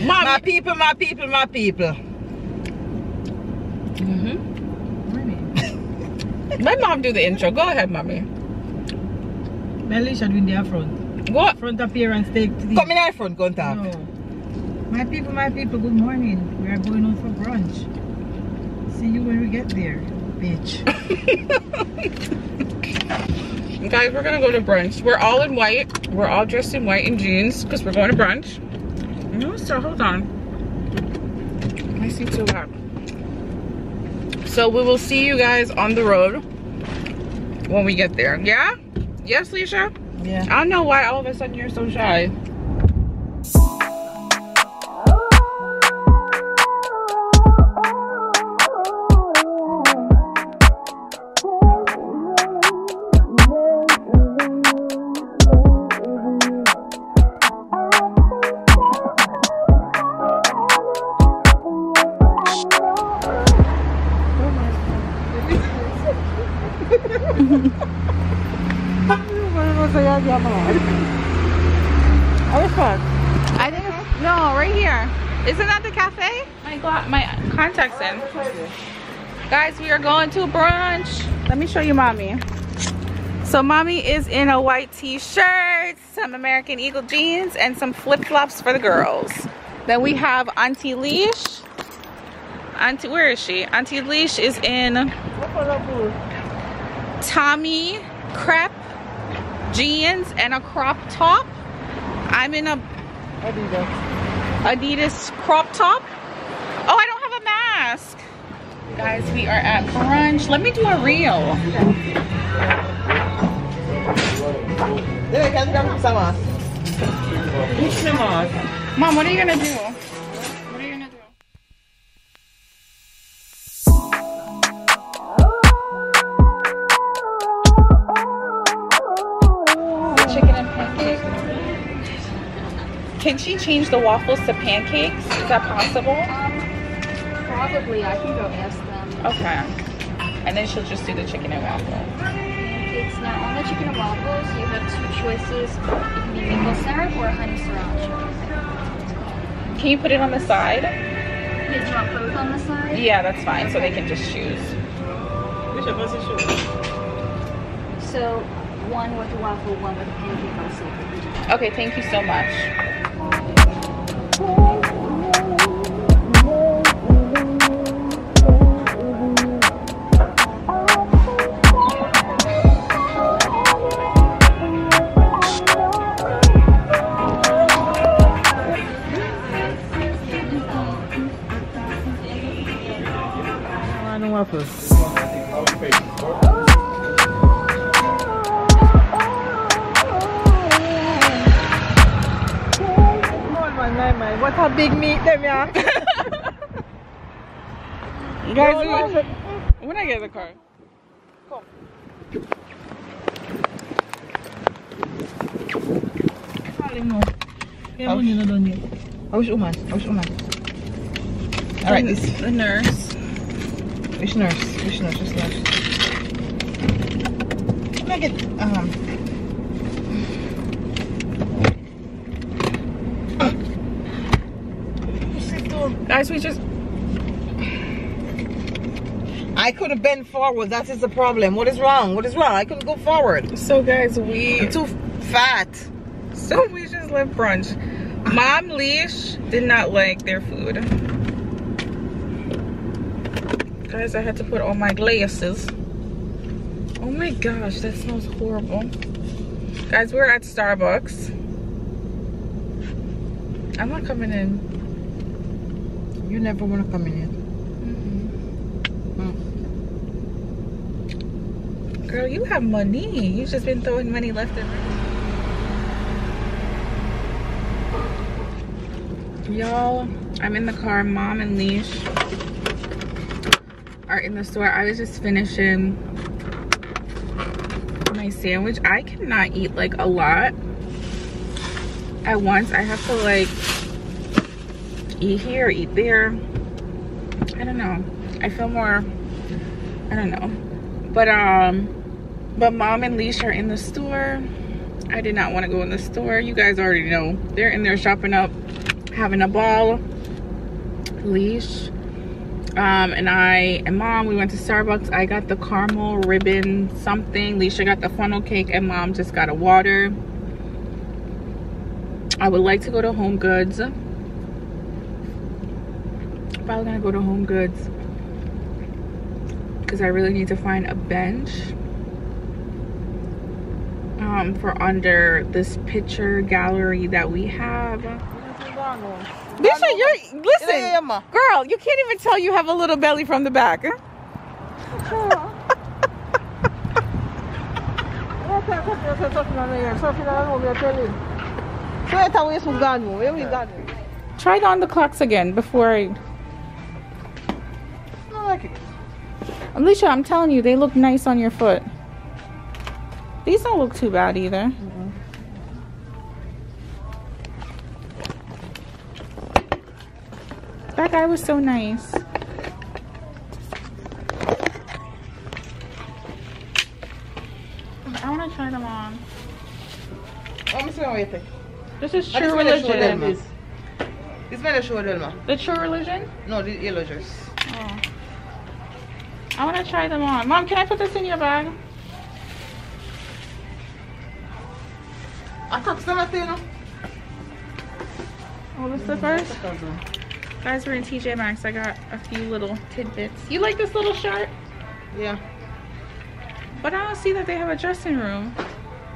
My people, my people, my people. My mom do the intro. Go ahead, mommy. Melisha doing their front. What? Front appearance take. Come in our front, go and talk. No. My people, good morning. We are going out for brunch. See you when we get there, bitch. Guys, we're gonna go to brunch. We're all in white. We're all dressed in white and jeans because we're going to brunch. No, so hold on. My seat's so hot. So we will see you guys on the road when we get there. Yeah? Yes, Leisha? Yeah. I don't know why all of a sudden you're so shy. I think it's, no, right here. Isn't that the cafe? My contacts in. Guys, we are going to brunch. Let me show you mommy. So mommy is in a white t-shirt, some American Eagle jeans, and some flip-flops for the girls. Then we have Auntie Leash. Auntie, where is she? Auntie Leash is in Tommy crepe jeans and a crop top. I'm in a Adidas crop top. Oh, I don't have a mask. Guys, we are at brunch. Let me do a reel. Mom, what are you gonna do? What are you gonna do? Chicken and pancakes. Can she change the waffles to pancakes? Is that possible? Probably. I can go ask them. Okay. And then she'll just do the chicken and waffle. Pancakes. Now, on the chicken and waffles, you have two choices. It can be maple syrup or honey sriracha. Can you put it on the side? Yeah, do you want both on the side? Yeah, that's fine. So they can just choose. So, one with a waffle, one with a pancake also. Okay, thank you so much. Waffles. What a big meat them, yeah. Guys, when I get the car. Come. I wish woman. Alright, this. The nurse. Which nurse? Which nurse? Which nurse? Can I get Guys, we just... I couldn't bend forward. That is the problem. What is wrong? What is wrong? I couldn't go forward. So guys, I'm too fat. So we just left brunch. Mom Leash did not like their food. Guys, I had to put on my glasses. Oh my gosh, that smells horrible. Guys, we're at Starbucks. I'm not coming in. You never want to come in here. Girl, you have money. You've just been throwing money left and right. Y'all, I'm in the car. Mom and Leash are in the store. I was just finishing my sandwich. I cannot eat like a lot at once. I have to like eat here, eat there. I don't know. I feel more, I don't know. But mom and Leash are in the store. I did not want to go in the store. You guys already know. They're in there shopping up, having a ball. Leash and I and Mom, we went to Starbucks. I got the caramel ribbon something. Leisha got the funnel cake, and Mom just got a water. I would like to go to Home Goods. Probably gonna go to Home Goods because I really need to find a bench for under this picture gallery that we have. Leisha, listen, girl, you can't even tell you have a little belly from the back. Try on the clocks again before I like it. Alicia, I'm telling you, they look nice on your foot. These don't look too bad either. That guy was so nice. I want to try them on. This is True Religion. This man is The True Religion? No, the yellow dress. Oh. I want to try them on. Mom, can I put this in your bag? I thought something, you know. Oh, the slippers? Guys, we're in TJ Maxx. I got a few little tidbits. You like this little shirt? Yeah. But I don't see that they have a dressing room.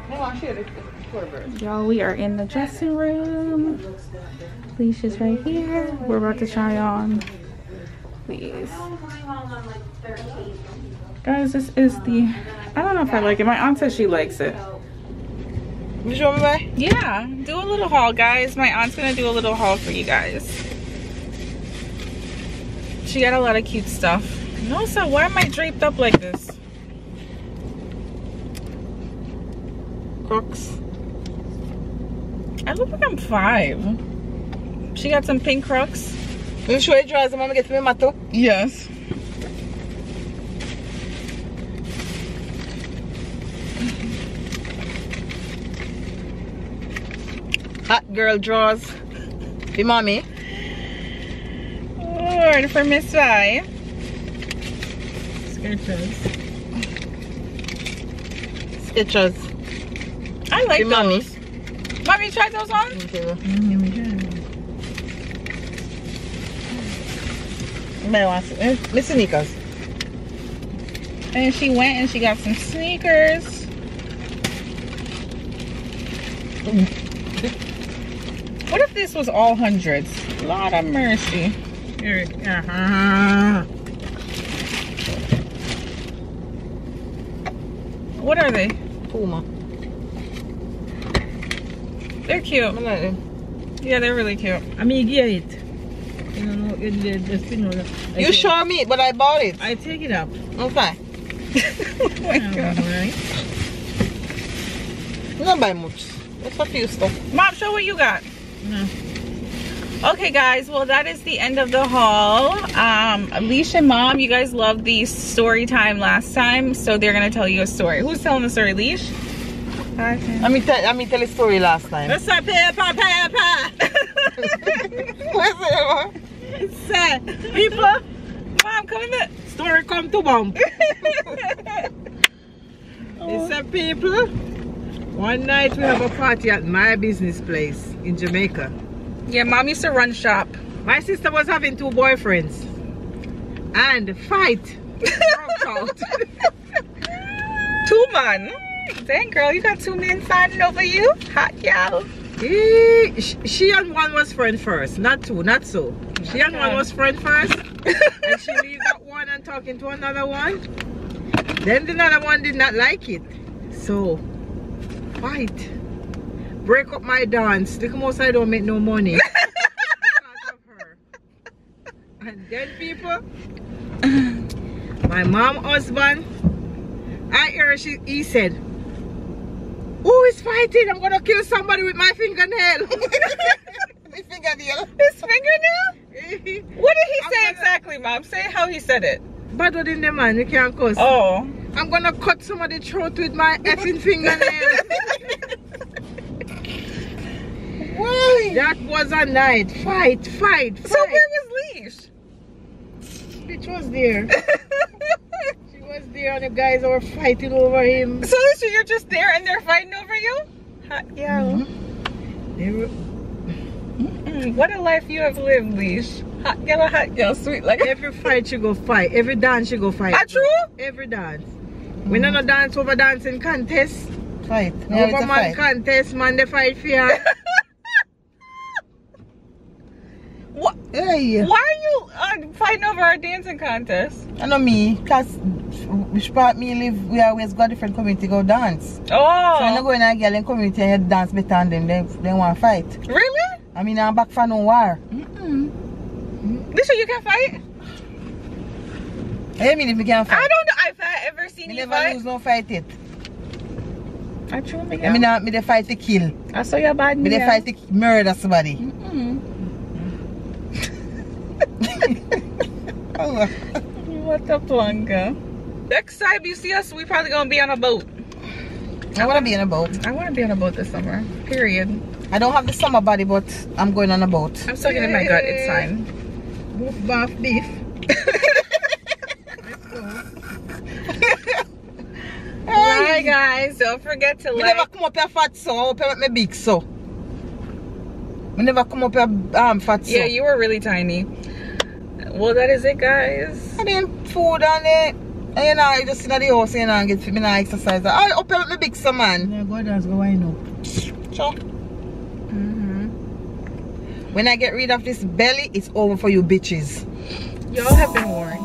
No, I should. Y'all, we are in the dressing room. Leisha's right here. We're about to try on these. Guys, this is the... I don't know if I like it. My aunt says she likes it. You show me why? Yeah, do a little haul, guys. My aunt's gonna do a little haul for you guys. She got a lot of cute stuff. No, so why am I draped up like this? Crocs. I look like I'm 5. She got some pink Crocs. You show your drawers, Mama get me mato? Yes. Hot girl drawers. For mommy. Lord, for Miss Vi. Skechers. Skechers. I like for those. mommy. Mommy, try those on? My sneakers. And she went and she got some sneakers. What if this was all hundreds? Lord of mercy. What are they? Puma. They're cute. I like them. Yeah, they're really cute. I mean, get it. You know, the spin. You show me, but I bought it. I take it up. Okay. Oh my God. Right? You don't buy much. Just a few stuff. Mom, show what you got. No. Okay, guys. Well, that is the end of the haul. Alicia and Mom, you guys loved the story time last time, so they're gonna tell you a story. Who's telling the story, Leash? Let me tell a story last time. That's a paper. What's it? It's people. Mom, come in the Story come to bump. It's a people. One night we have a party at my business place in Jamaica. Yeah, Mom used to run shop. My sister was having 2 boyfriends. And fight broke out. 2 man. Dang, girl, you got 2 men fighting over you? Hot gal. She and one was friend first, not 2, not so. She and one was friend first, and she leave that one and talking to another one. Then the other one did not like it, so fight. Break up my dance. The most I don't make no money because of her. And then people, my mom husband, I heard he said, "Who is fighting? I'm gonna kill somebody with my fingernail." My fingernail. His fingernail? What did he say exactly, Mom? Say how he said it. Bad word in the man, you can't cuss. Oh. I'm gonna cut somebody's throat with my effing fingernail. That was a night. Fight. So where was Leash? Bitch was there. She was there and the guys were fighting over him. So you're just there and they're fighting over you? Hot girl. They were, What a life you have lived, Leash. Hot girl, sweet like every fight you go fight. Every dance you go fight. True? Every dance. We don't dance over dancing contest. Fight. Over man contest, man they fight for you. What? Hey. Why are you fighting over our dancing contest? I know me, because which part me live, we always got different community go dance. Oh. So when I go in a girl in community and you dance better than them, they want to fight. Really? I mean, I'm back for no war. Lisa, you can fight? I mean, if we can fight. I don't know if I ever seen Me you never fight. lose no fight it. I truly I mean, me the fight to kill. I saw your bad Me the fight to murder somebody. Oh. What a plunker. Next time you see us, we probably gonna be on a boat. I want to be in a boat. I want to be on a boat this summer. Period. I don't have the summer body, but I'm going on a boat. I'm still getting my gut. It's fine. Woof bath beef. Alright, guys. Don't forget to Me like. never come up here fat so. I hope I make me big so. Me never come up here fat so. Yeah, you were really tiny. Well, that is it, guys. And then food and it. And you know, I just sit at the house and I get fit, me not exercise. I hope I make me big so, man. Yeah, go dance, go wind up. Sure. When I get rid of this belly, it's over for you bitches. Y'all have been warned.